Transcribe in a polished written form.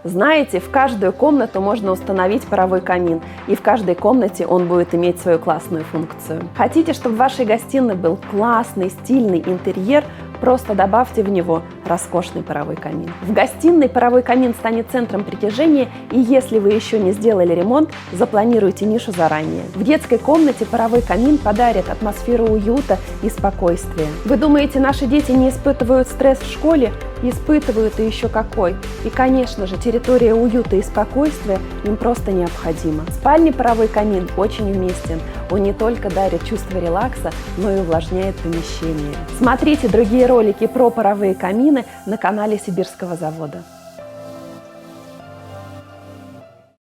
Знаете, в каждую комнату можно установить паровой камин, и в каждой комнате он будет иметь свою классную функцию. Хотите, чтобы в вашей гостиной был классный, стильный интерьер? Просто добавьте в него роскошный паровой камин. В гостиной паровой камин станет центром притяжения, и если вы еще не сделали ремонт, запланируйте нишу заранее. В детской комнате паровой камин подарит атмосферу уюта и спокойствия. Вы думаете, наши дети не испытывают стресс в школе? Испытывают, и еще какой. И, конечно же, территория уюта и спокойствия им просто необходима. В спальне паровой камин очень уместен. Он не только дарит чувство релакса, но и увлажняет помещение. Смотрите другие ролики про паровые камины на канале Сибирского завода.